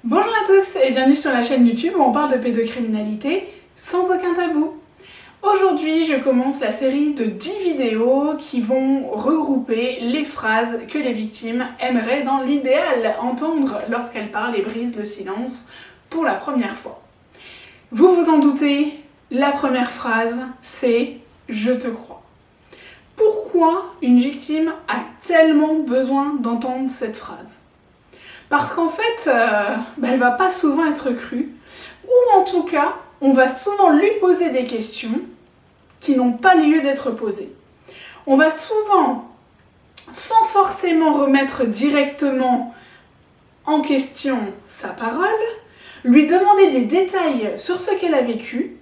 Bonjour à tous et bienvenue sur la chaîne YouTube où on parle de pédocriminalité sans aucun tabou. Aujourd'hui, je commence la série de 10 vidéos qui vont regrouper les phrases que les victimes aimeraient dans l'idéal entendre lorsqu'elles parlent et brisent le silence pour la première fois. Vous vous en doutez, la première phrase, c'est « Je te crois ». Pourquoi une victime a tellement besoin d'entendre cette phrase ? Parce qu'en fait, elle va pas souvent être crue, ou en tout cas, on va souvent lui poser des questions qui n'ont pas lieu d'être posées. On va souvent, sans forcément remettre directement en question sa parole, lui demander des détails sur ce qu'elle a vécu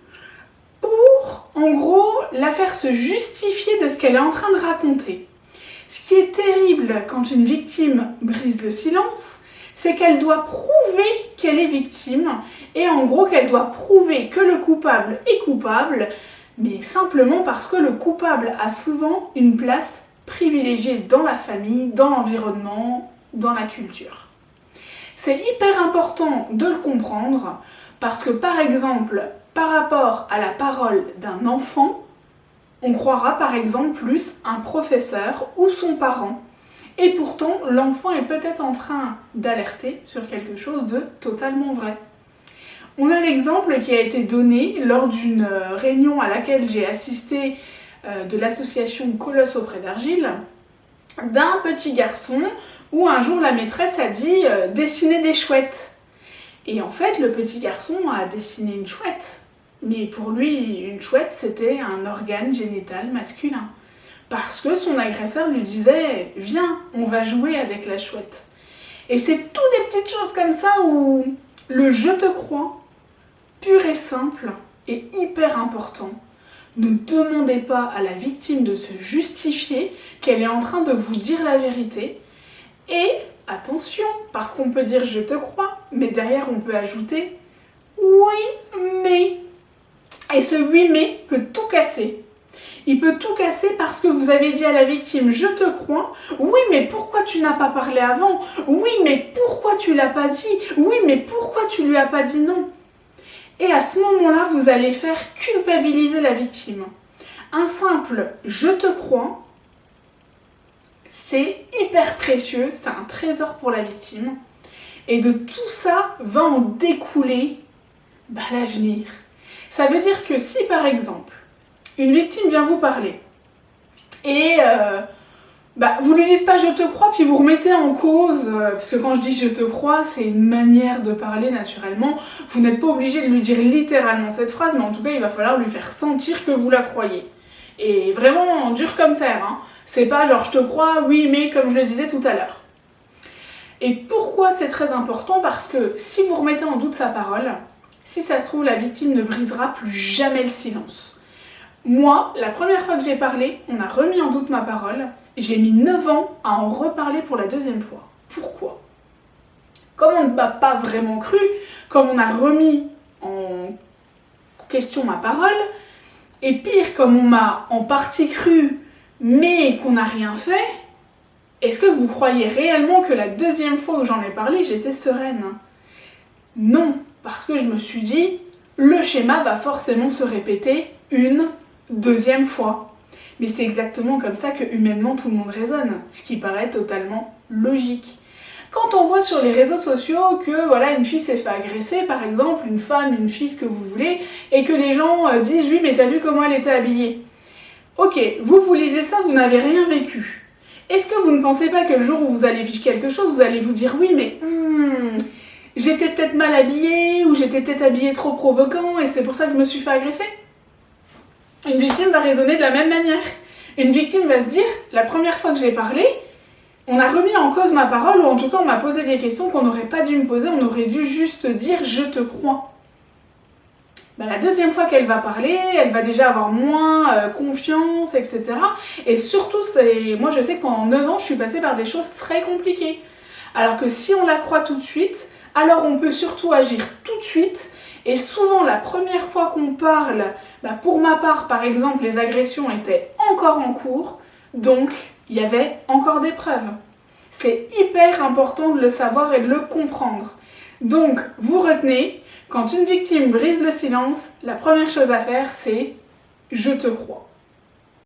pour, en gros, la faire se justifier de ce qu'elle est en train de raconter. Ce qui est terrible quand une victime brise le silence, c'est qu'elle doit prouver qu'elle est victime et en gros qu'elle doit prouver que le coupable est coupable, mais simplement parce que le coupable a souvent une place privilégiée dans la famille, dans l'environnement, dans la culture. C'est hyper important de le comprendre parce que par exemple, par rapport à la parole d'un enfant, on croira par exemple plus un professeur ou son parent. Et pourtant, l'enfant est peut-être en train d'alerter sur quelque chose de totalement vrai. On a l'exemple qui a été donné lors d'une réunion à laquelle j'ai assisté de l'association Colosse auprès d'Argile, d'un petit garçon où un jour la maîtresse a dit « dessiner des chouettes ». Et en fait, le petit garçon a dessiné une chouette. Mais pour lui, une chouette, c'était un organe génital masculin. Parce que son agresseur lui disait « Viens, on va jouer avec la chouette ». Et c'est tout des petites choses comme ça où le « je te crois », pur et simple, est hyper important. Ne demandez pas à la victime de se justifier qu'elle est en train de vous dire la vérité. Et attention, parce qu'on peut dire « je te crois », mais derrière on peut ajouter « oui, mais ». Et ce « oui, mais » peut tout casser. Il peut tout casser parce que vous avez dit à la victime « je te crois », oui mais pourquoi tu n'as pas parlé avant, oui mais pourquoi tu l'as pas dit, oui mais pourquoi tu lui as pas dit non. Et à ce moment-là, vous allez faire culpabiliser la victime. Un simple « je te crois », c'est hyper précieux, c'est un trésor pour la victime. Et de tout ça va en découler l'avenir. Ça veut dire que si par exemple, une victime vient vous parler et vous lui dites pas je te crois puis vous remettez en cause, parce que quand je dis je te crois c'est une manière de parler naturellement, vous n'êtes pas obligé de lui dire littéralement cette phrase mais en tout cas il va falloir lui faire sentir que vous la croyez. Et vraiment dur comme fer, hein. C'est pas genre je te crois, oui mais comme je le disais tout à l'heure. Et pourquoi c'est très important? Parce que si vous remettez en doute sa parole, si ça se trouve la victime ne brisera plus jamais le silence. Moi, la première fois que j'ai parlé, on a remis en doute ma parole. J'ai mis 9 ans à en reparler pour la deuxième fois. Pourquoi? Comme on ne m'a pas vraiment cru, comme on a remis en question ma parole, et pire, comme on m'a en partie cru, mais qu'on n'a rien fait, est-ce que vous croyez réellement que la deuxième fois où j'en ai parlé, j'étais sereine? Non, parce que je me suis dit, le schéma va forcément se répéter une deuxième fois. Mais c'est exactement comme ça que humainement tout le monde raisonne, ce qui paraît totalement logique. Quand on voit sur les réseaux sociaux que voilà une fille s'est fait agresser, par exemple, une femme, une fille, ce que vous voulez, et que les gens disent oui mais t'as vu comment elle était habillée. Ok, vous lisez ça, vous n'avez rien vécu. Est-ce que vous ne pensez pas que le jour où vous allez vivre quelque chose, vous allez vous dire oui mais j'étais peut-être mal habillée, ou j'étais peut-être habillée trop provoquant, et c'est pour ça que je me suis fait agresser? Une victime va raisonner de la même manière. Une victime va se dire, la première fois que j'ai parlé, on a remis en cause ma parole, ou en tout cas on m'a posé des questions qu'on n'aurait pas dû me poser, on aurait dû juste dire « je te crois ». La deuxième fois qu'elle va parler, elle va déjà avoir moins confiance, etc. Et surtout, moi je sais que pendant 9 ans, je suis passée par des choses très compliquées. Alors que si on la croit tout de suite, alors on peut surtout agir tout de suite. Et souvent, la première fois qu'on parle, pour ma part, par exemple, les agressions étaient encore en cours, donc il y avait encore des preuves. C'est hyper important de le savoir et de le comprendre. Donc, vous retenez, quand une victime brise le silence, la première chose à faire, c'est « je te crois ».